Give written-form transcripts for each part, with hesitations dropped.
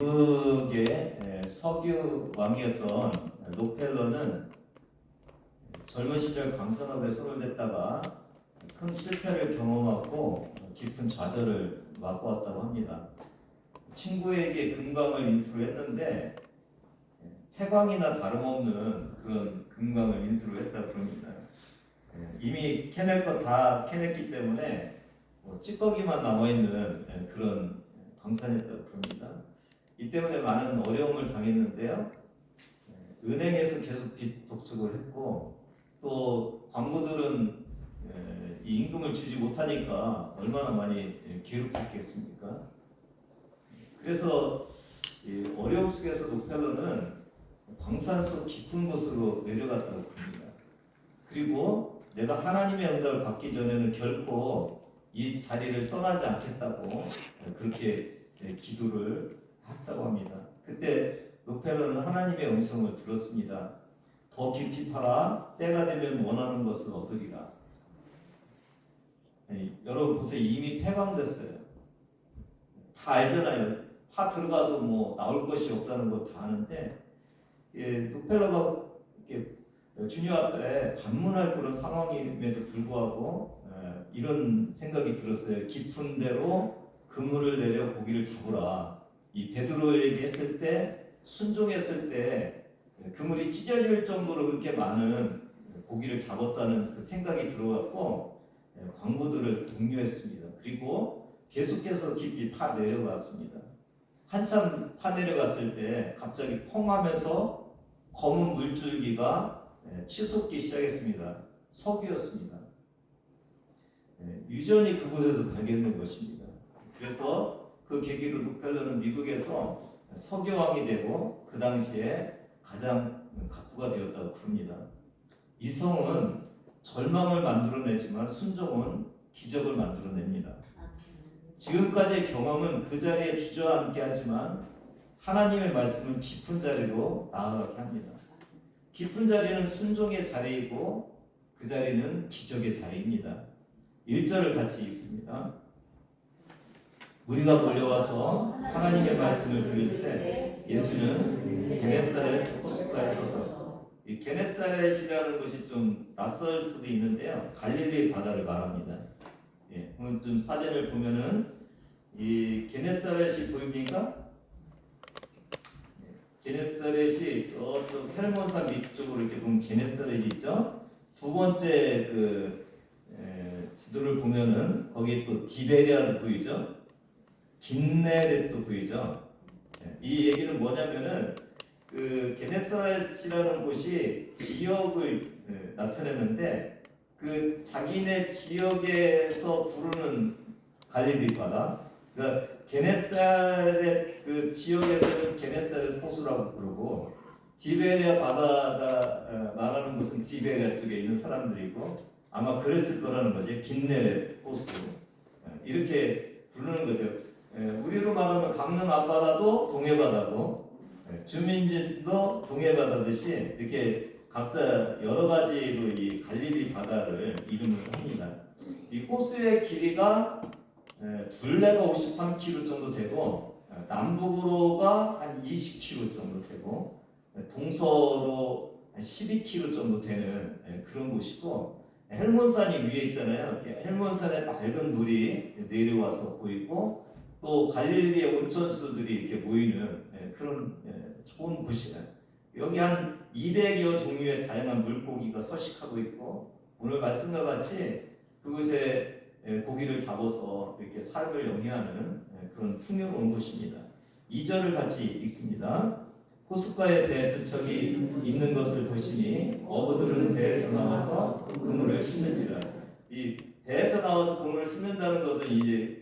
미국의 석유 왕이었던 록펠러는 젊은 시절 광산업에 소홀됐다가 큰 실패를 경험하고 깊은 좌절을 맛보았다고 합니다. 친구에게 금광을 인수를 했는데 폐광이나 다름없는 그런 금광을 인수를 했다고 그럽니다. 이미 캐낼 거 다 캐냈기 때문에 찌꺼기만 남아있는 그런 광산이었다고 그럽니다. 이 때문에 많은 어려움을 당했는데요. 은행에서 계속 빚 독촉을 했고 또 광부들은 이 임금을 주지 못하니까 얼마나 많이 괴롭혔겠습니까? 그래서 이 어려움 속에서 록펠러는 광산 속 깊은 곳으로 내려갔다고 합니다. 그리고 내가 하나님의 응답을 받기 전에는 결코 이 자리를 떠나지 않겠다고 그렇게 기도를 했다고 합니다. 그때 록펠러는 하나님의 음성을 들었습니다. 더 깊이 파라. 때가 되면 원하는 것을 얻으리라. 여러분 보세요. 이미 폐광됐어요. 다 알잖아요. 파 들어가도 뭐 나올 것이 없다는 거 다 아는데 록펠러가 이렇게 주님 앞에 반문할 그런 상황임에도 불구하고 이런 생각이 들었어요. 깊은 데로 그물을 내려 고기를 잡으라. 이 베드로에게 했을 때 순종했을 때 그물이 찢어질 정도로 그렇게 많은 고기를 잡았다는 그 생각이 들어갔고 광부들을 독려했습니다. 그리고 계속해서 깊이 파 내려갔습니다. 한참 파 내려갔을 때 갑자기 펑 하면서 검은 물줄기가 치솟기 시작했습니다. 석유였습니다. 유전이 그곳에서 발견된 것입니다. 그래서 그 계기로 록펠러는 미국에서 석유왕이 되고 그 당시에 가장 갑부가 되었다고 그럽니다. 이성은 절망을 만들어내지만 순종은 기적을 만들어냅니다. 지금까지의 경험은 그 자리에 주저앉게 하지만 하나님의 말씀은 깊은 자리로 나아가게 합니다. 깊은 자리는 순종의 자리이고 그 자리는 기적의 자리입니다. 1절을 같이 읽습니다. 무리가 몰려와서 하나님의 말씀을 들을 때 예수는 게네사렛 호숫가에 서서 이 게네사렛이라는 것이 좀 낯설 수도 있는데요. 갈릴리 바다를 말합니다. 오늘 좀 사진을 보면은 이 게네사렛이 보입니까? 게네사렛이 저쪽 헬몬산 밑쪽으로 이렇게 보면 게네사렛이 있죠. 두 번째 지도를 보면은 거기 또 디베리아도 보이죠. 긴네렛도 보이죠. 이 얘기는 뭐냐면은 그 게네사렛이라는 곳이 지역을 나타내는데 그 자기네 지역에서 부르는 갈릴리 바다, 그러니까 게네사렛 그 지역에서는 게네사렛 호수라고 부르고 디베리아 바다가 말하는 곳은 디베리아 쪽에 있는 사람들이고 아마 그랬을 거라는 거지. 긴네렛 호수 이렇게 부르는 거죠. 우리로 말하면 강릉 앞바다도 동해바다고 주민진도 동해바다듯이 이렇게 각자 여러 가지로 이 갈릴리 바다를 이름을 합니다. 이 호수의 길이가 둘레가 53km 정도 되고 남북으로가 한 20km 정도 되고 동서로 한 12km 정도 되는 그런 곳이고 헬몬산이 위에 있잖아요. 헬몬산에 맑은 물이 내려와서 보이고 또 갈릴리의 온천수들이 이렇게 모이는 그런 좋은 곳이에요. 여기 한 200여 종류의 다양한 물고기가 서식하고 있고 오늘 말씀과 같이 그곳에 고기를 잡아서 이렇게 삶을 영위하는 그런 풍요로운 곳입니다. 2절을 같이 읽습니다. 호숫가에 배 두 척이 있는 것을 보시니 어부들은 배에서 나와서 그물을 싣는지라. 이 배에서 나와서 그물을 싣는다는 것은 이제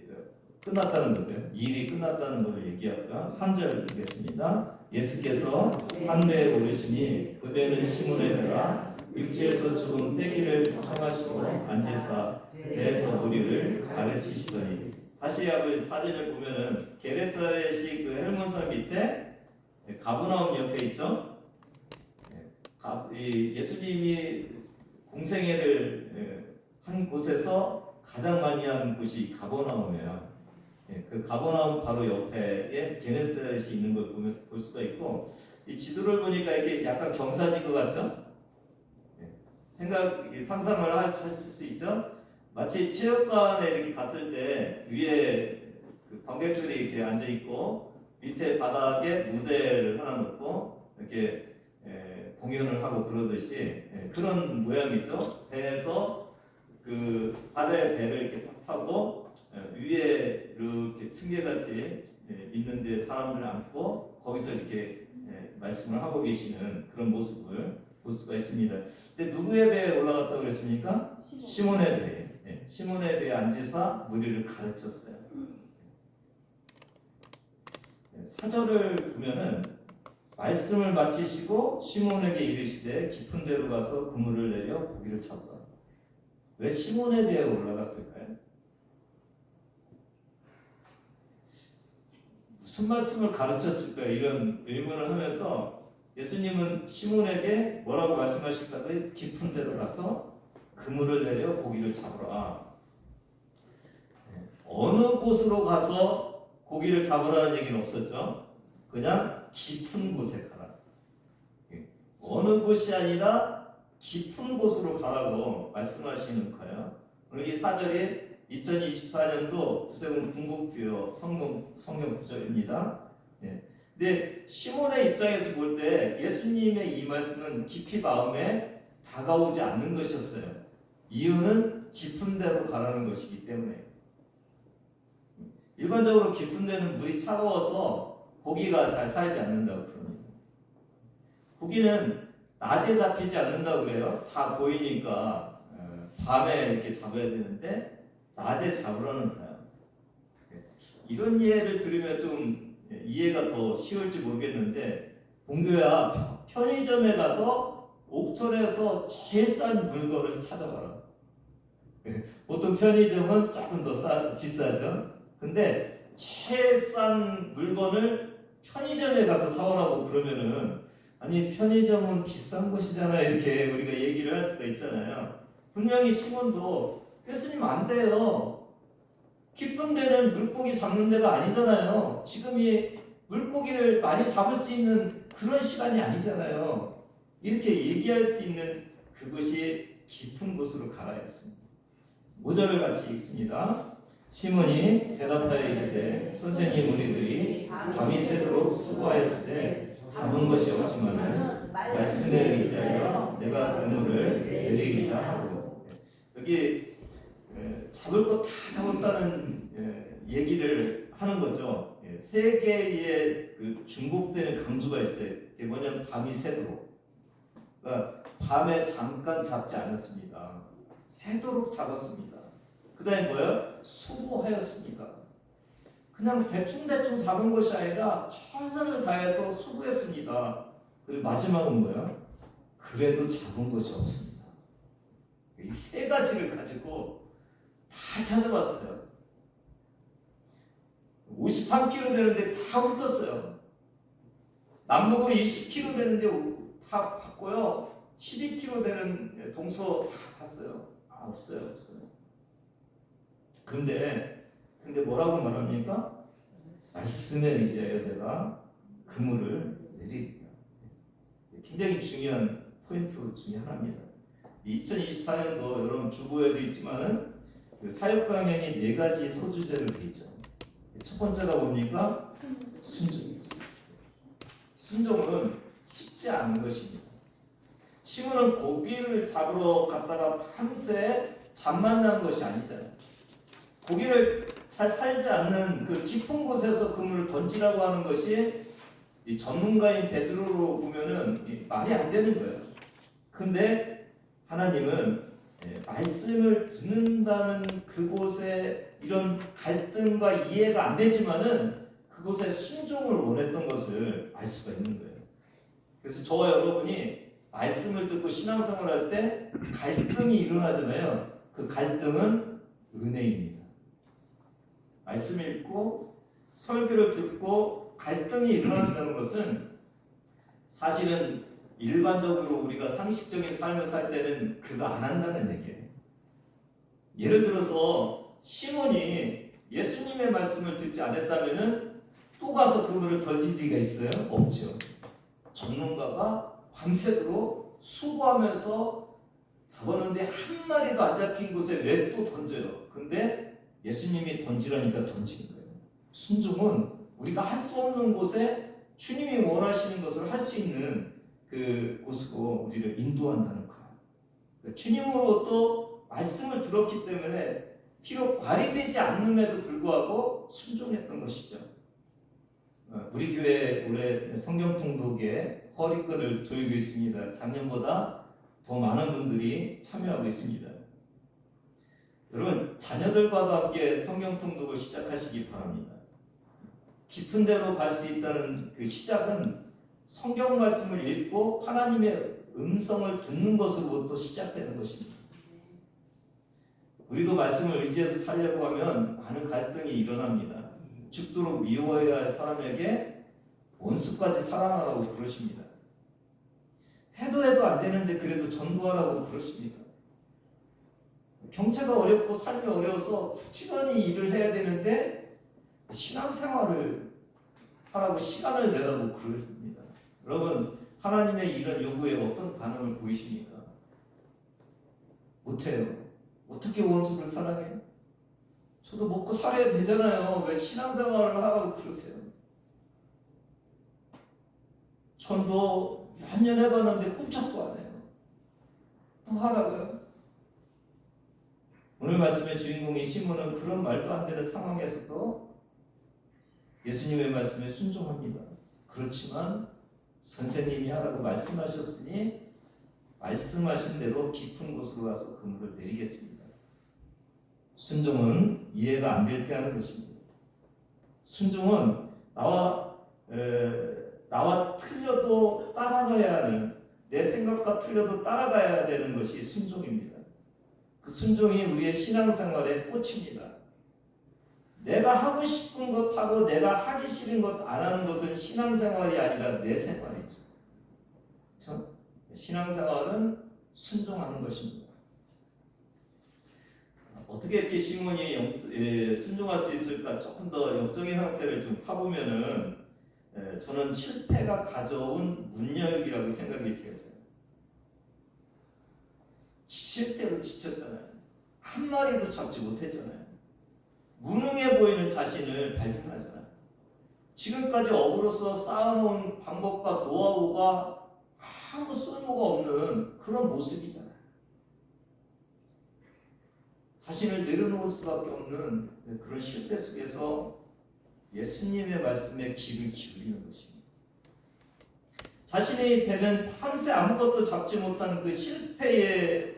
끝났다는 거죠. 일이 끝났다는 것을 얘기하고요. 3절 읽겠습니다. 예수께서 한 배에 오르시니 그 배는 시몬의 배라 육지에서 조금 떼기를 청하시고 앉으사 배에서 무리를 가르치시더니. 다시 한번 사진을 보면은 게네사렛이 그 헬몬산 밑에 가버나움 옆에 있죠. 예수님이 공생애를 한 곳에서 가장 많이 한 곳이 가버나움이에요. 그 가버나움 바로 옆에 게네사렛이 있는 걸 볼 수가 있고, 이 지도를 보니까 이게 약간 경사진 것 같죠? 상상을 하실 수 있죠? 마치 체육관에 이렇게 갔을 때 위에 그 관객들이 이렇게 앉아 있고 밑에 바닥에 무대를 하나 놓고 이렇게 공연을 하고 그러듯이 그런 모양이죠. 배에서 그 바다의 배를 이렇게 타고 위에 이렇게 층계같이 있는데 사람들을 안고 거기서 이렇게 말씀을 하고 계시는 그런 모습을 볼 수가 있습니다. 근데 누구의 배에 올라갔다고 그랬습니까? 시몬의 배에. 시몬의 배에 앉으사 무리를 가르쳤어요. 4절을 보면은 말씀을 마치시고 시몬에게 이르시되 깊은 데로 가서 그물을 내려 고기를 잡으라. 왜 시몬의 배에 올라갔을까요? 무슨 말씀을 가르쳤을까요? 이런 의문을 하면서 예수님은 시몬에게 뭐라고 말씀하실까요? 깊은 데로 가서 그물을 내려 고기를 잡으라. 어느 곳으로 가서 고기를 잡으라는 얘기는 없었죠. 그냥 깊은 곳에 가라. 어느 곳이 아니라 깊은 곳으로 가라고 말씀하시는 거예요. 그리고 이 4절이 2024년도 구세군 궁극부여 성경 구절입니다. 근데 시몬의 입장에서 볼 때 예수님의 이 말씀은 깊이 마음에 다가오지 않는 것이었어요. 이유는 깊은 데로 가라는 것이기 때문에. 일반적으로 깊은 데는 물이 차가워서 고기가 잘 살지 않는다고 그럽니다. 고기는 낮에 잡히지 않는다고 그래요. 다 보이니까 밤에 이렇게 잡아야 되는데 낮에 잡으라는 거예요. 이런 이해를 들으면 좀 이해가 더 쉬울지 모르겠는데, 본교야 편의점에 가서 옥천에서 제일 싼 물건을 찾아봐라. 보통 편의점은 조금 더 비싸죠. 근데 제일 싼 물건을 편의점에 가서 사오라고 그러면은, 아니 편의점은 비싼 곳이잖아 이렇게 우리가 얘기를 할 수가 있잖아요. 분명히 시몬도 예수님 안 돼요. 깊은 데는 물고기 잡는 데가 아니잖아요. 지금이 물고기를 많이 잡을 수 있는 그런 시간이 아니잖아요. 이렇게 얘기할 수 있는 그곳이 깊은 곳으로 가라 했습니다. 5절을 같이 읽습니다. 시몬이 대답하여 이르되 선생님, 우리들이 밤이 새도록 수고하였을 때 잡은 것이 없지만은 말씀에 의지하여 내가 그물을 내리리라 하고, 여기 잡을 거 다 잡았다는 얘기를 하는 거죠. 세 개의 그 중복되는 강조가 있어요. 이게 뭐냐면 밤이 새도록. 그러니까 밤에 잠깐 잡지 않았습니다. 새도록 잡았습니다. 그 다음에 뭐예요? 수고하였습니다. 그냥 대충대충 잡은 것이 아니라 최선을 다해서 수고했습니다. 그리고 마지막은 뭐예요? 그래도 잡은 것이 없습니다. 이 세 가지를 가지고 다 찾아봤어요. 53kg 되는데 다 훑었어요. 남북으로 20kg 되는데 다 봤고요. 12kg 되는 동서 다 봤어요. 없어요. 근데 뭐라고 말합니까? 말씀에 의지하여 내가 그물을 내리리라. 굉장히 중요한 포인트 중에 하나입니다. 2024년도 여러분 주보에도 있지만은 그 사역 방향이 4가지 소주제로 되어 있죠. 첫 번째가 뭡니까? 순종이죠. 순종은 쉽지 않은 것입니다. 시몬은 고기를 잡으러 갔다가 밤새 잠만 잔 것이 아니잖아요. 고기를 잘 살지 않는 그 깊은 곳에서 그물을 던지라고 하는 것이 이 전문가인 베드로로 보면은 말이 안 되는 거예요. 근데 하나님은 말씀을 듣는다는 그곳에 이런 갈등과 이해가 안 되지만은 그곳에 순종을 원했던 것을 알 수가 있는 거예요. 그래서 저와 여러분이 말씀을 듣고 신앙생활 할 때 갈등이 일어나잖아요. 그 갈등은 은혜입니다. 말씀 읽고 설교를 듣고 갈등이 일어난다는 것은 사실은 일반적으로 우리가 상식적인 삶을 살 때는 그거 안 한다는 얘기예요. 예를 들어서 시몬이 예수님의 말씀을 듣지 않았다면은 또 가서 그물을 던질 리가 있어요? 없죠. 전문가가 밤새도록 수고하면서 잡았는데 한 마리도 안 잡힌 곳에 왜 또 던져요? 근데 예수님이 던지라니까 던지는 거예요. 순종은 우리가 할 수 없는 곳에 주님이 원하시는 것을 할 수 있는 그 곳으로 우리를 인도한다는 거예요. 그러니까 주님으로부터 말씀을 들었기 때문에 비록 말이 되지 않음에도 불구하고 순종했던 것이죠. 우리 교회 올해 성경 통독에 허리끈을 조이고 있습니다. 작년보다 더 많은 분들이 참여하고 있습니다. 여러분, 자녀들과도 함께 성경 통독을 시작하시기 바랍니다. 깊은 데로 갈 수 있다는 그 시작은 성경 말씀을 읽고 하나님의 음성을 듣는 것으로부터 시작되는 것입니다. 우리도 말씀을 의지해서 살려고 하면 많은 갈등이 일어납니다. 죽도록 미워해야 할 사람에게 원수까지 사랑하라고 그러십니다. 해도 안 되는데 그래도 전도하라고 그러십니다. 경제가 어렵고 삶이 어려워서 부지런히 일을 해야 되는데 신앙생활을 하라고 시간을 내라고 그러십니다. 여러분, 하나님의 이런 요구에 어떤 반응을 보이십니까? 못해요. 어떻게 원수를 사랑해요? 저도 먹고 살아야 되잖아요. 왜 신앙생활을 하라고 그러세요? 전도 몇 년 해봤는데 꿈쩍도 안 해요. 또 하라고요? 오늘 말씀의 주인공인 시몬은 그런 말도 안 되는 상황에서도 예수님의 말씀에 순종합니다. 그렇지만 선생님이 하라고 말씀하셨으니 말씀하신 대로 깊은 곳으로 가서 그물을 내리겠습니다. 순종은 이해가 안 될 때 하는 것입니다. 순종은 나와 틀려도 따라가야 하는, 내 생각과 틀려도 따라가야 되는 것이 순종입니다. 그 순종이 우리의 신앙생활의 꽃입니다. 내가 하고 싶은 것 하고 내가 하기 싫은 것 안 하는 것은 신앙생활이 아니라 내 생활이죠. 그렇죠? 신앙생활은 순종하는 것입니다. 어떻게 이렇게 시몬이 순종할 수 있을까? 조금 더 영적인 상태를 좀 파보면은 저는 실패가 가져온 문열기라고 생각이 되어져요. 실패로 지쳤잖아요. 한 마리도 잡지 못했잖아요. 무능해 보이는 자신을 발견하잖아요. 지금까지 업으로서 쌓아놓은 방법과 노하우가 아무 쓸모가 없는 그런 모습이잖아요. 자신을 내려놓을 수밖에 없는 그런 실패 속에서 예수님의 말씀에 귀를 기울이는 것입니다. 자신의 배는 밤새 아무것도 잡지 못하는 그 실패를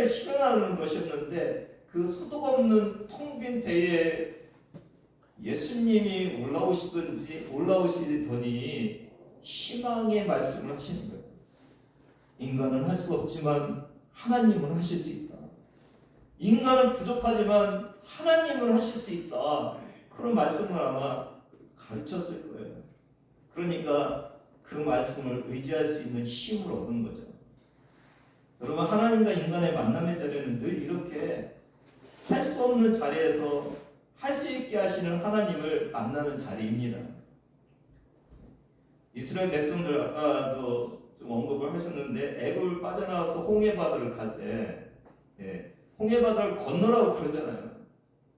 실현하는 것이었는데 그 소득 없는 텅 빈 배에 예수님이 올라오시더니 희망의 말씀을 하시는 거예요. 인간은 할 수 없지만 하나님은 하실 수 있다. 인간은 부족하지만 하나님은 하실 수 있다. 그런 말씀을 아마 가르쳤을 거예요. 그러니까 그 말씀을 의지할 수 있는 힘을 얻은 거죠. 여러분, 하나님과 인간의 만남의 자리는 늘 이렇게 할 수 없는 자리에서 할 수 있게 하시는 하나님을 만나는 자리입니다. 이스라엘 백성들 아까도 좀 언급을 하셨는데 애굽을 빠져나와서 홍해바다를 갈 때 홍해바다를 건너라고 그러잖아요.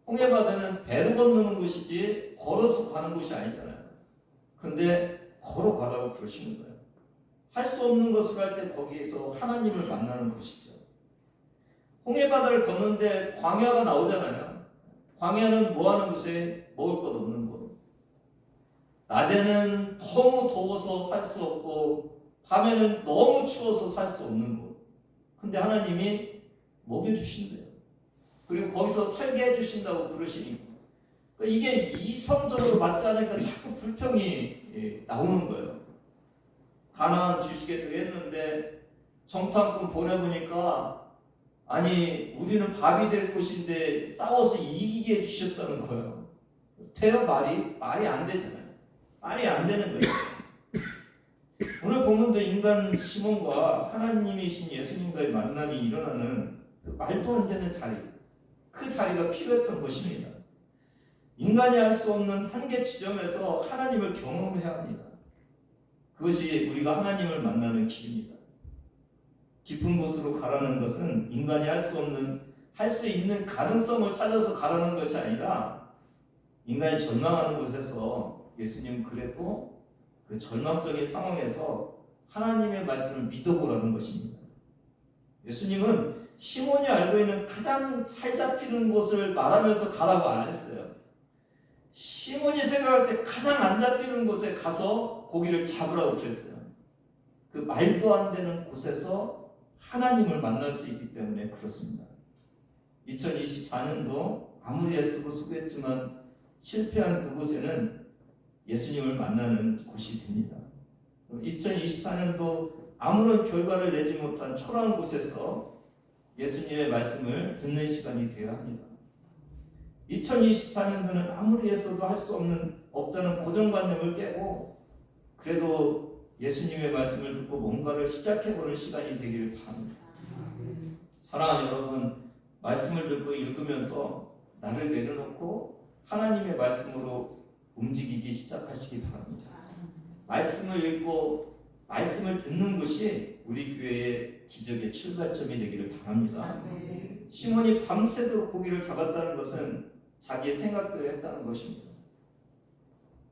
홍해바다는 배로 건너는 곳이지 걸어서 가는 곳이 아니잖아요. 근데 걸어가라고 그러시는 거예요. 할 수 없는 것을 할 때 거기에서 하나님을 만나는 것이죠. 홍해바다를 걷는데 광야가 나오잖아요. 광야는 뭐하는 곳에 먹을 것 없는 곳. 낮에는 너무 더워서 살 수 없고 밤에는 너무 추워서 살 수 없는 곳. 근데 하나님이 먹여주신대요. 그리고 거기서 살게 해주신다고 그러시니까 이게 이성적으로 맞지 않으니까 자꾸 불평이 나오는 거예요. 가나안 주시겠다고 했는데 정탐꾼 보내보니까 아니 우리는 밥이 될 곳인데 싸워서 이기게 해주셨다는 거예요. 돼요? 말이 안 되잖아요. 말이 안 되는 거예요. 오늘 본문도 인간 시몬과 하나님이신 예수님과의 만남이 일어나는 그 말도 안 되는 자리, 그 자리가 필요했던 것입니다. 인간이 할 수 없는 한계 지점에서 하나님을 경험해야 합니다. 그것이 우리가 하나님을 만나는 길입니다. 깊은 곳으로 가라는 것은 인간이 할 수 있는 가능성을 찾아서 가라는 것이 아니라 인간이 절망하는 곳에서 예수님은 그래도 그 절망적인 상황에서 하나님의 말씀을 믿어보라는 것입니다. 예수님은 시몬이 알고 있는 가장 잘 잡히는 곳을 말하면서 가라고 안 했어요. 시몬이 생각할 때 가장 안 잡히는 곳에 가서 고기를 잡으라고 그랬어요. 그 말도 안 되는 곳에서 하나님을 만날 수 있기 때문에 그렇습니다. 2024년도 아무리 애쓰고 수고했지만 실패한 그곳에는 예수님을 만나는 곳이 됩니다. 2024년도 아무런 결과를 내지 못한 초라한 곳에서 예수님의 말씀을 듣는 시간이 되어야 합니다. 2024년도는 아무리 애써도 할 수 없다는 고정관념을 깨고 그래도 예수님의 말씀을 듣고 뭔가를 시작해보는 시간이 되기를 바랍니다. 사랑하는 여러분, 말씀을 듣고 읽으면서 나를 내려놓고 하나님의 말씀으로 움직이기 시작하시기 바랍니다. 말씀을 읽고 말씀을 듣는 것이 우리 교회의 기적의 출발점이 되기를 바랍니다. 시몬이 밤새도록 고기를 잡았다는 것은 자기의 생각대로 했다는 것입니다.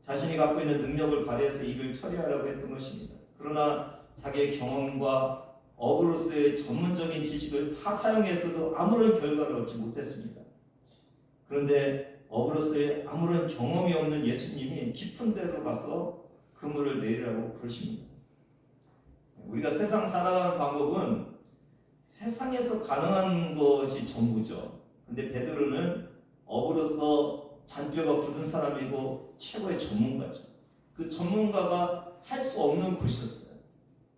자신이 갖고 있는 능력을 발휘해서 일을 처리하려고 했던 것입니다. 그러나 자기의 경험과 업으로서의 전문적인 지식을 다 사용했어도 아무런 결과를 얻지 못했습니다. 그런데 업으로서의 아무런 경험이 없는 예수님이 깊은 데로 가서 그물을 내리라고 그러십니다. 우리가 세상 살아가는 방법은 세상에서 가능한 것이 전부죠. 근데 베드로는 업으로서 잔뼈가 굳은 사람이고 최고의 전문가죠. 그 전문가가 할 수 없는 곳이었어요.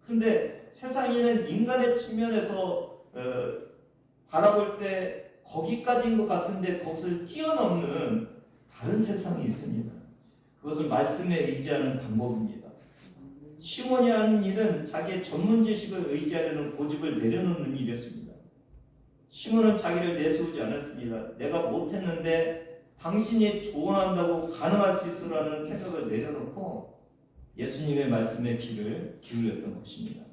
근데 세상에는 인간의 측면에서 바라볼 때 거기까지인 것 같은데 그것을 뛰어넘는 다른 세상이 있습니다. 그것을 말씀에 의지하는 방법입니다. 시몬이 하는 일은 자기의 전문 지식을 의지하려는 고집을 내려놓는 일이었습니다. 시몬은 자기를 내세우지 않았습니다. 내가 못했는데 당신이 조언한다고 가능할 수 있으라는 생각을 내려놓고 예수님의 말씀에 귀를 기울였던 것입니다.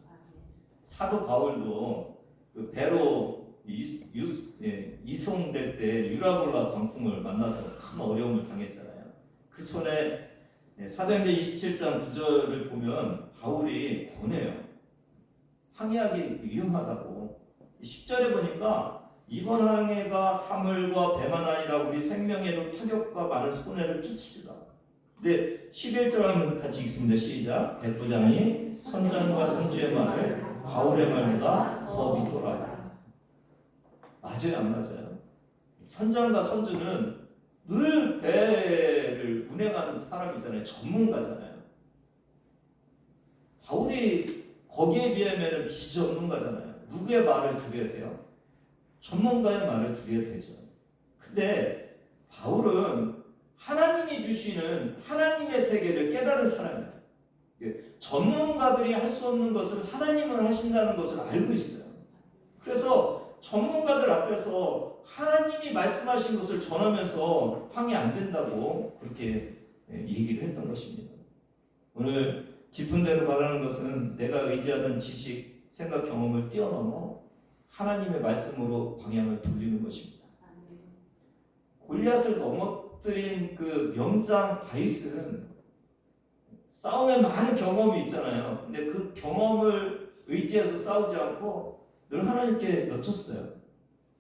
사도 바울도 그 배로 이송될 때 유라굴라 광풍을 만나서 큰 어려움을 당했잖아요. 그 전에 사도행전 27장 9절을 보면 바울이 권해요. 항해하기 위험하다고. 10절에 보니까 이번 항해가 화물과 배만 아니라 우리 생명에도 타격과 많은 손해를 끼치리라. 근데 11절 하면 같이 읽습니다. 시작. 백부장이 선장과 선주의 말을 바울의 말보다 더 믿더라. 맞아요, 안 맞아요? 선장과 선주는 늘 배를 운행하는 사람이잖아요. 전문가잖아요. 바울이 거기에 비하면 비전문가잖아요. 누구의 말을 들어야 돼요? 전문가의 말을 들어야 되죠. 근데 바울은 하나님이 주시는 하나님의 세계를 깨달은 사람이에요. 전문가들이 할 수 없는 것을 하나님은 하신다는 것을 알고 있어요. 그래서 전문가들 앞에서 하나님이 말씀하신 것을 전하면서 항해 안 된다고 그렇게 얘기를 했던 것입니다. 오늘 깊은 데로 가라는 것은 내가 의지하던 지식, 생각, 경험을 뛰어넘어 하나님의 말씀으로 방향을 돌리는 것입니다. 골리앗을 넘어뜨린 그 명장 다윗은 싸움에 많은 경험이 있잖아요. 근데 그 경험을 의지해서 싸우지 않고 늘 하나님께 여쭸어요.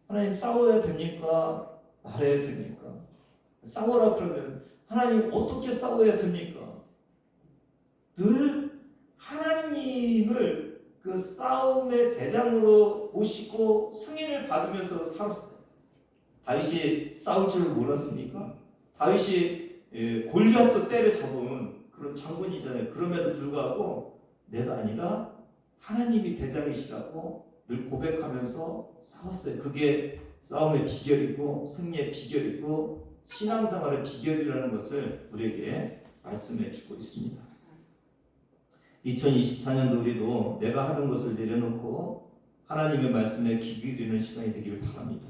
하나님 싸워야 됩니까? 말해야 됩니까? 싸워라 그러면 하나님 어떻게 싸워야 됩니까? 늘 하나님을 그 싸움의 대장으로 모시고 승인을 받으면서 살았어요. 다윗이 싸울 줄 몰랐습니까? 다윗이 골리앗도 때려 잡은 그런 장군이잖아요. 그럼에도 불구하고 내가 아니라 하나님이 대장이시라고 늘 고백하면서 싸웠어요. 그게 싸움의 비결이고 승리의 비결이고 신앙생활의 비결이라는 것을 우리에게 말씀해 주고 있습니다. 2024년도 우리도 내가 하던 것을 내려놓고 하나님의 말씀에 귀 기울이는 시간이 되기를 바랍니다.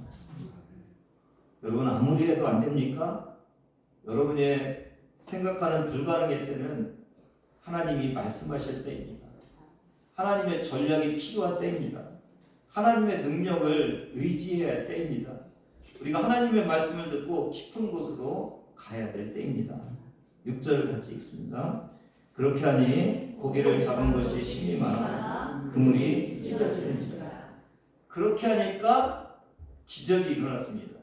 여러분 아무리 해도 안 됩니까? 여러분의 생각하는 불가능의 때는 하나님이 말씀하실 때입니다. 하나님의 전략이 필요한 때입니다. 하나님의 능력을 의지해야 할 때입니다. 우리가 하나님의 말씀을 듣고 깊은 곳으로 가야 될 때입니다. 6절을 같이 읽습니다. 그렇게 하니 고기를 잡은 것이 심히 많아 그물이 찢어지는지라. 그렇게 하니까 기적이 일어났습니다.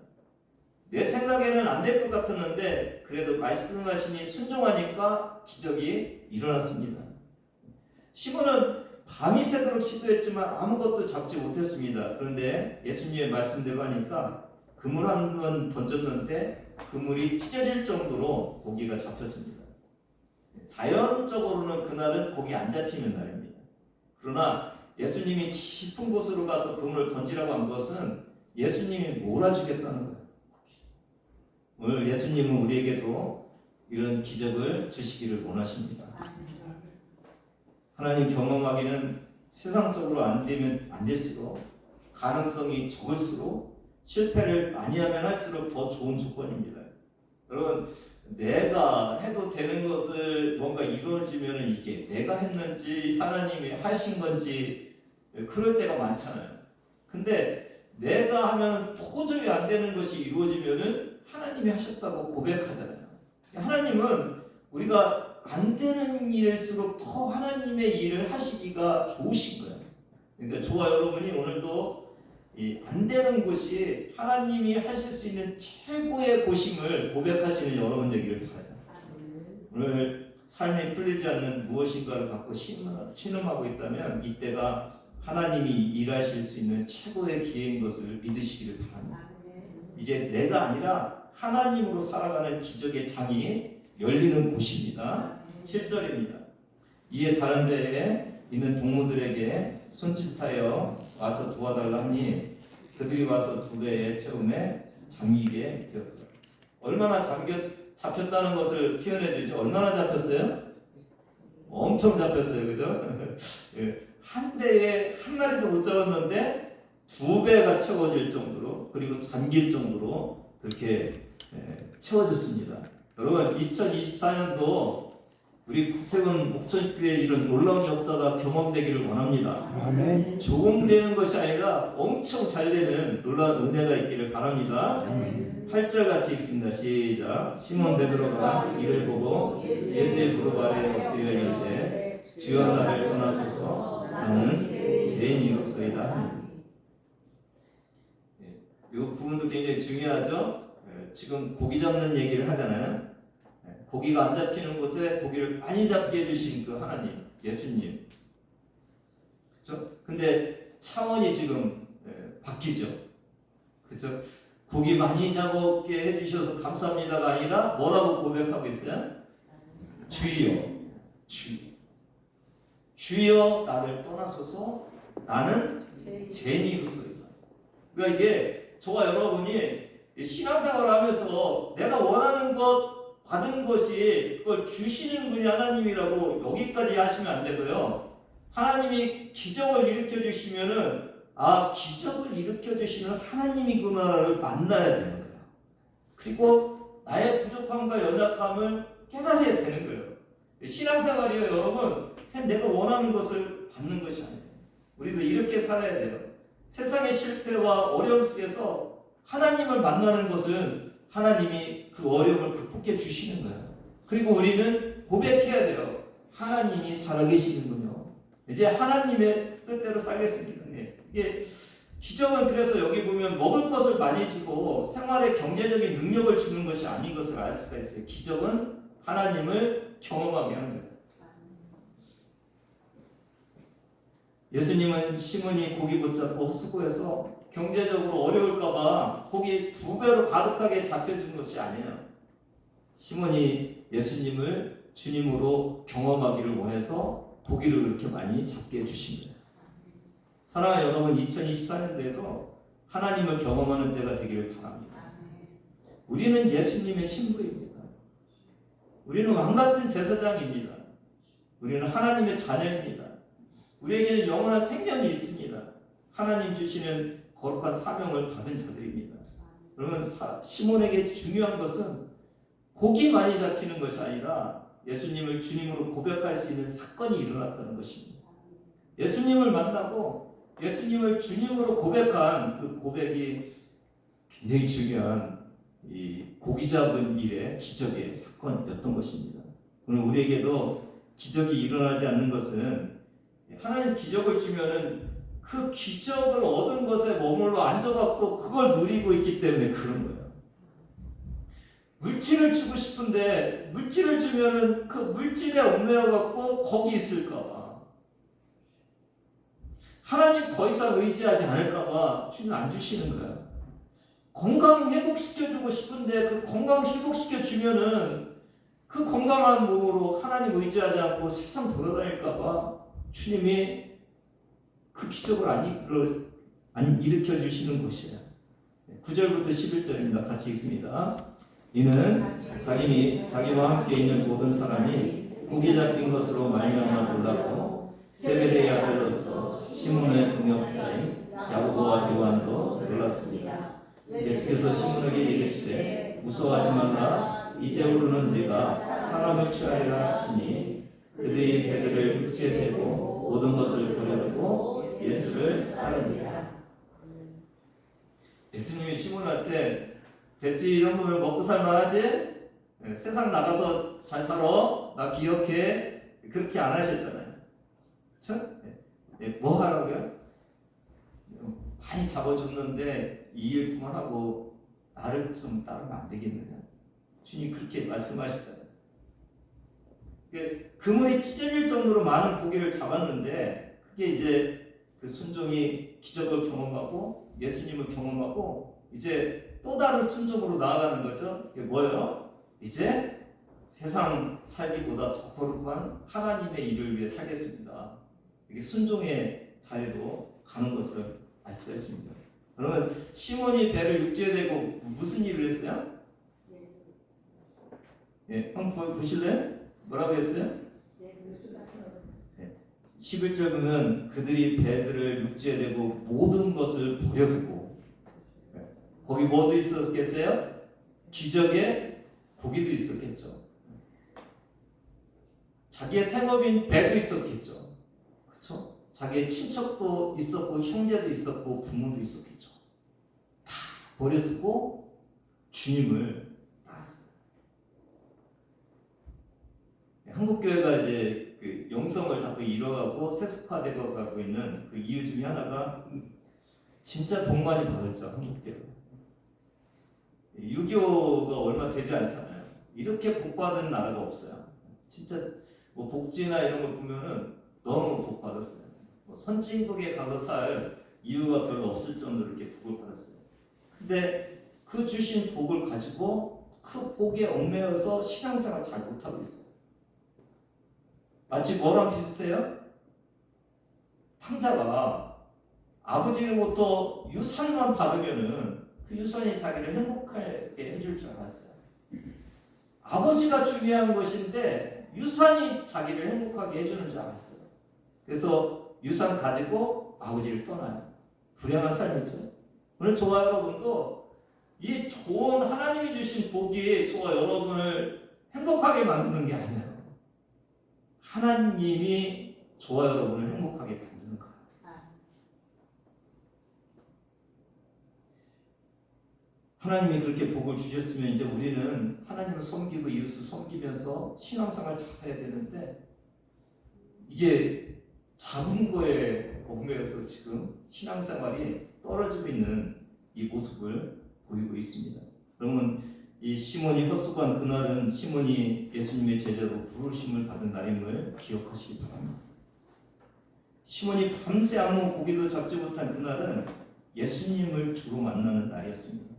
내 생각에는 안 될 것 같았는데 그래도 말씀하시니 순종하니까 기적이 일어났습니다. 시몬은 밤이 새도록 시도했지만 아무것도 잡지 못했습니다. 그런데 예수님의 말씀대로 하니까 그물 한 번 던졌는데 그물이 찢어질 정도로 고기가 잡혔습니다. 자연적으로는 그날은 고기 안 잡히는 날입니다. 그러나 예수님이 깊은 곳으로 가서 그물을 던지라고 한 것은 예수님이 몰아주겠다는 거예요. 오늘 예수님은 우리에게도 이런 기적을 주시기를 원하십니다. 하나님 경험하기는 세상적으로 안 되면 안 될수록, 가능성이 적을수록, 실패를 많이 하면 할수록 더 좋은 조건입니다. 여러분, 내가 해도 되는 것을 뭔가 이루어지면 이게 내가 했는지 하나님이 하신 건지 그럴 때가 많잖아요. 근데 내가 하면 도저히 안 되는 것이 이루어지면은 하나님이 하셨다고 고백하잖아요. 하나님은 우리가 안 되는 일일수록 더 하나님의 일을 하시기가 좋으신 거예요. 그러니까 저와 여러분이 오늘도 이 안 되는 곳이 하나님이 하실 수 있는 최고의 곳임을 고백하시는 여러분 되기를 바라요. 오늘 삶이 풀리지 않는 무엇인가를 갖고 신음하고 있다면 이때가 하나님이 일하실 수 있는 최고의 기회인 것을 믿으시기를 바랍니다. 이제 내가 아니라 하나님으로 살아가는 기적의 장이 열리는 곳입니다. 7절입니다. 이에 다른 데에 있는 동무들에게 손짓하여 와서 도와달라 하니 그들이 와서 두 배의 채움에 잠기게 되었더라. 얼마나 잡혔다는 것을 표현해 주죠. 얼마나 잡혔어요? 엄청 잡혔어요. 그죠? 한 배에 한 마리도 못 잡았는데 두 배가 채워질 정도로, 그리고 잠길 정도로 그렇게 채워졌습니다. 여러분, 2024년도 우리 구세군 목천교회 이런 놀라운 역사가 경험되기를 원합니다. 아멘. 조금 되는 것이 아니라 엄청 잘 되는 놀라운 은혜가 있기를 바랍니다. 아멘. 8절 같이 읽습니다. 시작. 시몬 베드로가 이를 보고 예수의 무릎 아래에 엎드려 이르되 주여 나를 떠나소서 나는 죄인이로소이다 하니. 이 부분도 굉장히 중요하죠. 지금 고기 잡는 얘기를 하잖아요. 고기가 안 잡히는 곳에 고기를 많이 잡게 해주신 그 하나님, 예수님. 그렇죠? 근데 차원이 지금 바뀌죠. 그렇죠? 고기 많이 잡게 해주셔서 감사합니다가 아니라 뭐라고 고백하고 있어요? 주여, 주여 나를 떠나소서 나는 죄인이로소이다. 그러니까 이게 저와 여러분이 신앙생활을 하면서 내가 원하는 것 받은 것이 그걸 주시는 분이 하나님이라고 여기까지 하시면 안 되고요. 하나님이 기적을 일으켜 주시면은 기적을 일으켜 주시는 하나님이구나를 만나야 되는 거예요. 그리고 나의 부족함과 연약함을 깨달아야 되는 거예요. 신앙생활이요, 여러분. 내가 원하는 것을 받는 것이 아니에요. 우리도 이렇게 살아야 돼요. 세상의 실패와 어려움 속에서 하나님을 만나는 것은 하나님이 그 어려움을 극복해 주시는 거예요. 그리고 우리는 고백해야 돼요. 하나님이 살아계시는군요. 이제 하나님의 뜻대로 살겠습니다. 이게 기적은 그래서 여기 보면 먹을 것을 많이 주고 생활에 경제적인 능력을 주는 것이 아닌 것을 알 수가 있어요. 기적은 하나님을 경험하게 하는 거예요. 예수님은 시몬이 고기 붙잡고 수고해서 경제적으로 어려울까봐 고기 2배로 가득하게 잡혀준 것이 아니에요. 시몬이 예수님을 주님으로 경험하기를 원해서 고기를 그렇게 많이 잡게 해주신 거예요. 사랑하는 여러분, 2024년도에도 하나님을 경험하는 때가 되기를 바랍니다. 우리는 예수님의 신부입니다. 우리는 왕같은 제사장입니다. 우리는 하나님의 자녀입니다. 우리에게는 영원한 생명이 있습니다. 하나님 주시는 거룩한 사명을 받은 자들입니다. 그러면 시몬에게 중요한 것은 곡이 많이 잡히는 것이 아니라 예수님을 주님으로 고백할 수 있는 사건이 일어났다는 것입니다. 예수님을 만나고 예수님을 주님으로 고백한 그 고백이 굉장히 중요한 이 고기 잡은 일의 기적의 사건이었던 것입니다. 오늘 우리에게도 기적이 일어나지 않는 것은 하나님 기적을 주면은 그 기적을 얻은 것에 머물러 앉아갖고 그걸 누리고 있기 때문에 그런 거예요. 물질을 주고 싶은데 물질을 주면은 그 물질에 얽매여갖고 거기 있을까봐, 하나님 더 이상 의지하지 않을까봐 주님 안 주시는 거야. 건강 회복시켜주고 싶은데 그 건강 회복시켜주면은 그 건강한 몸으로 하나님 의지하지 않고 세상 돌아다닐까봐 주님이 그 기적을 안 일으켜 주시는 것이에요. 9절부터 11절입니다. 같이 읽습니다. 이는 자기와 함께 있는 모든 사람이 고기 잡힌 것으로 말미암아 놀랐고 세베대의 아들로서 시몬의 동역자인 야고보와 요한도 놀랐습니다. 예수께서 시몬에게 이르시되 무서워하지 말라. 이제부로는 네가 사람을 취하리라 하시니 그들이 배들을 육지에 대고 모든 것을 버려두고 예수를 따르니라. 예수님이 시몬한테 됐지, 이 정도면 먹고 살만하지? 세상 나가서 잘 살아, 나 기억해, 그렇게 안 하셨잖아요. 그쵸? 뭐 하라고요? 많이 잡아줬는데 이 일 그만하고 나를 좀 따르면 안 되겠느냐? 주님 그렇게 말씀하시잖아요. 그물이 찢어질 정도로 많은 고기를 잡았는데 그게 이제 그 순종이 기적을 경험하고 예수님을 경험하고 이제 또 다른 순종으로 나아가는 거죠. 이게 뭐예요? 이제 세상 살기보다 더 거룩한 하나님의 일을 위해 살겠습니다. 이게 순종의 자리로 가는 것을 알 수가 있습니다. 그러면 시몬이 배를 육지에 대고 무슨 일을 했어요? 예, 한번 보실래요? 뭐라고 했어요? 11절 보면 그들이 배들을 육지에 대고 모든 것을 버려두고, 거기 뭐도 있었겠어요? 기적의 고기도 있었겠죠. 자기의 생업인 배도 있었겠죠. 그렇죠? 자기의 친척도 있었고 형제도 있었고 부모도 있었겠죠. 다 버려두고 주님을 따랐어요. 한국교회가 이제 그 영성을 자꾸 잃어가고 세속화되어 가고 있는 그 이유 중에 하나가 진짜 복 많이 받았죠. 한국교회. 유교가 얼마 되지 않잖아요. 이렇게 복 받은 나라가 없어요. 진짜 뭐 복지나 이런 걸 보면은 너무 복 받았어요. 뭐 선진국에 가서 살 이유가 별로 없을 정도로 이렇게 복을 받았어요. 근데 그 주신 복을 가지고 그 복에 얽매여서 신앙생활 잘 못하고 있어요. 마치 뭐랑 비슷해요? 탕자가 아버지로부터 유산만 받으면은 그 유산이 자기를 행복하게 해줄 줄 알았어요. 아버지가 중요한 것인데 유산이 자기를 행복하게 해주는 줄 알았어요. 그래서 유산 가지고 아버지를 떠나요. 불행한 삶이죠. 오늘 저와 여러분도 이 좋은 하나님이 주신 복이 저와 여러분을 행복하게 만드는 게 아니에요. 하나님이 저와 여러분을 행복하게 만드는 거예요. 하나님이 그렇게 복을 주셨으면 이제 우리는 하나님을 섬기고 이웃을 섬기면서 신앙생활을 잘해야 되는데 이게 잡은 거에 얽매여서 지금 신앙생활이 떨어지고 있는 이 모습을 보이고 있습니다. 그러면 이 시몬이 헛수고한 그날은 시몬이 예수님의 제자로 부르심을 받은 날임을 기억하시기 바랍니다. 시몬이 밤새 아무 고기도 잡지 못한 그날은 예수님을 주로 만나는 날이었습니다.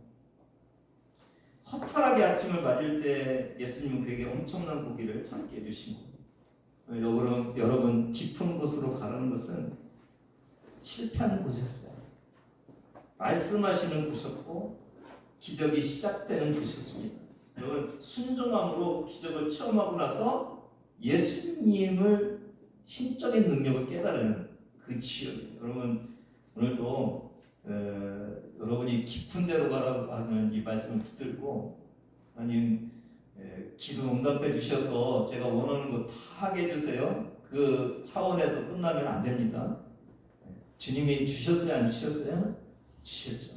허탈하게 아침을 맞을 때 예수님은 그에게 엄청난 고기를 잡게 해주신 겁니다. 여러분 깊은 곳으로 가는 것은 실패한 곳이었어요. 말씀하시는 곳이었고 기적이 시작되는 곳이었습니다. 여러분 순종함으로 기적을 체험하고 나서 예수님을 신적인 능력을 깨달은 그 지역이에요. 여러분 오늘도 여러분이 깊은 데로 가라고 하는 이 말씀을 붙들고 하나님 기도 응답해 주셔서 제가 원하는 거 다 하게 해주세요. 그 차원에서 끝나면 안 됩니다. 주님이 주셨어요, 안 주셨어요? 주셨죠.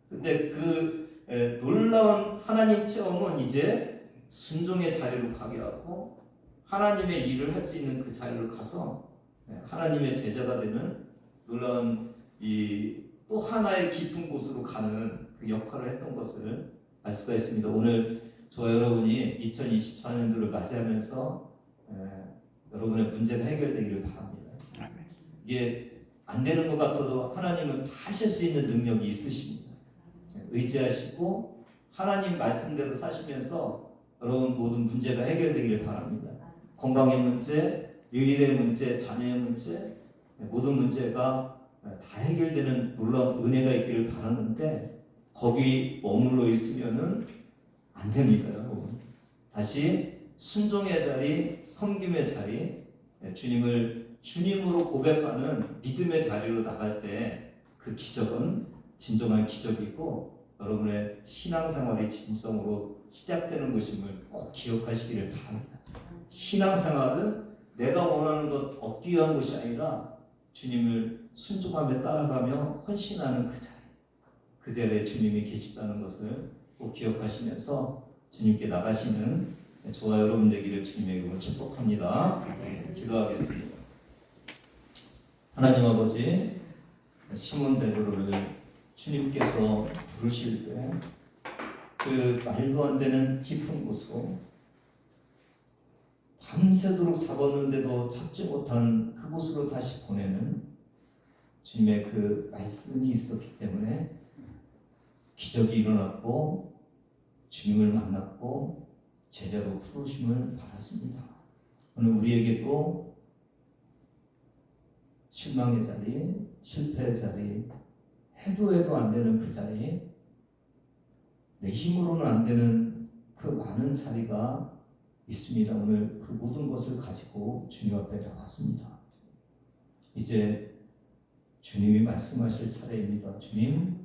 근데 그 놀라운 하나님 체험은 이제 순종의 자리로 가게 하고 하나님의 일을 할 수 있는 그 자리로 가서 하나님의 제자가 되는 놀라운 이 또 하나의 깊은 곳으로 가는 그 역할을 했던 것을 알 수가 있습니다. 오늘 저와 여러분이 2024년도를 맞이하면서 여러분의 문제가 해결되기를 바랍니다. 이게 안 되는 것 같아도 하나님은 다 하실 수 있는 능력이 있으십니다. 의지하시고 하나님 말씀대로 사시면서 여러분 모든 문제가 해결되기를 바랍니다. 건강의 문제, 일의 문제, 자녀의 문제, 모든 문제가 다 해결되는 놀라운 은혜가 있기를 바라는데 거기 머물러 있으면은 안 됩니다, 여러분. 다시 순종의 자리, 섬김의 자리, 주님을 주님으로 고백하는 믿음의 자리로 나갈 때 그 기적은 진정한 기적이고 여러분의 신앙생활이 진정으로 시작되는 것임을 꼭 기억하시기를 바랍니다. 신앙생활은 내가 원하는 것 얻기 위한 것이 아니라 주님을 순종하며 따라가며 헌신하는 그 자리에 주님이 계시다는 것을 꼭 기억하시면서 주님께 나가시는 저와 여러분 되기를 주님의 이름으로 축복합니다. 기도하겠습니다. 하나님 아버지, 시몬 베드로를 주님께서 부르실 때 그 말도 안 되는 깊은 곳으로 밤새도록 잡았는데도 잡지 못한 그곳으로 다시 보내는 주님의 그 말씀이 있었기 때문에 기적이 일어났고 주님을 만났고 제자로 부르심을 받았습니다. 오늘 우리에게도 실망의 자리, 실패의 자리, 해도 안 되는 그 자리, 내 힘으로는 안 되는 그 많은 자리가 있습니다. 오늘 그 모든 것을 가지고 주님 앞에 나왔습니다. 이제 주님이 말씀하실 차례입니다. 주님,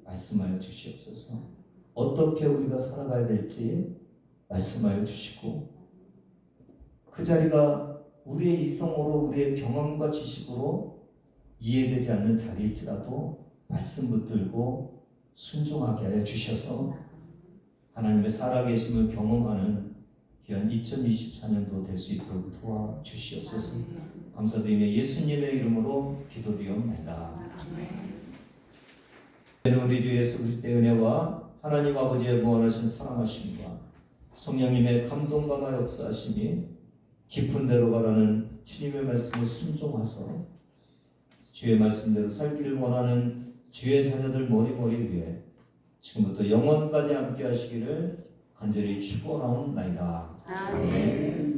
말씀하여 주시옵소서. 어떻게 우리가 살아가야 될지 말씀하여 주시고 그 자리가 우리의 이성으로 우리의 경험과 지식으로 이해되지 않는 자리일지라도 말씀 붙들고 순종하게 하여 주셔서 하나님의 살아계심을 경험하는 귀한 2024년도 될 수 있도록 도와주시옵소서. 감사드리며 예수님의 이름으로 기도드리옵나이다. 우리 주 예수 그리스도의 은혜와 하나님 아버지의 무한하신 사랑하심과 성령님의 감동과 역사하심이 깊은 데로 가라는 주님의 말씀을 순종하서 주의 말씀대로 살기를 원하는 주의 자녀들 머리머리 위에 지금부터 영원까지 함께 하시기를 간절히 축원하옵나이다. 아멘.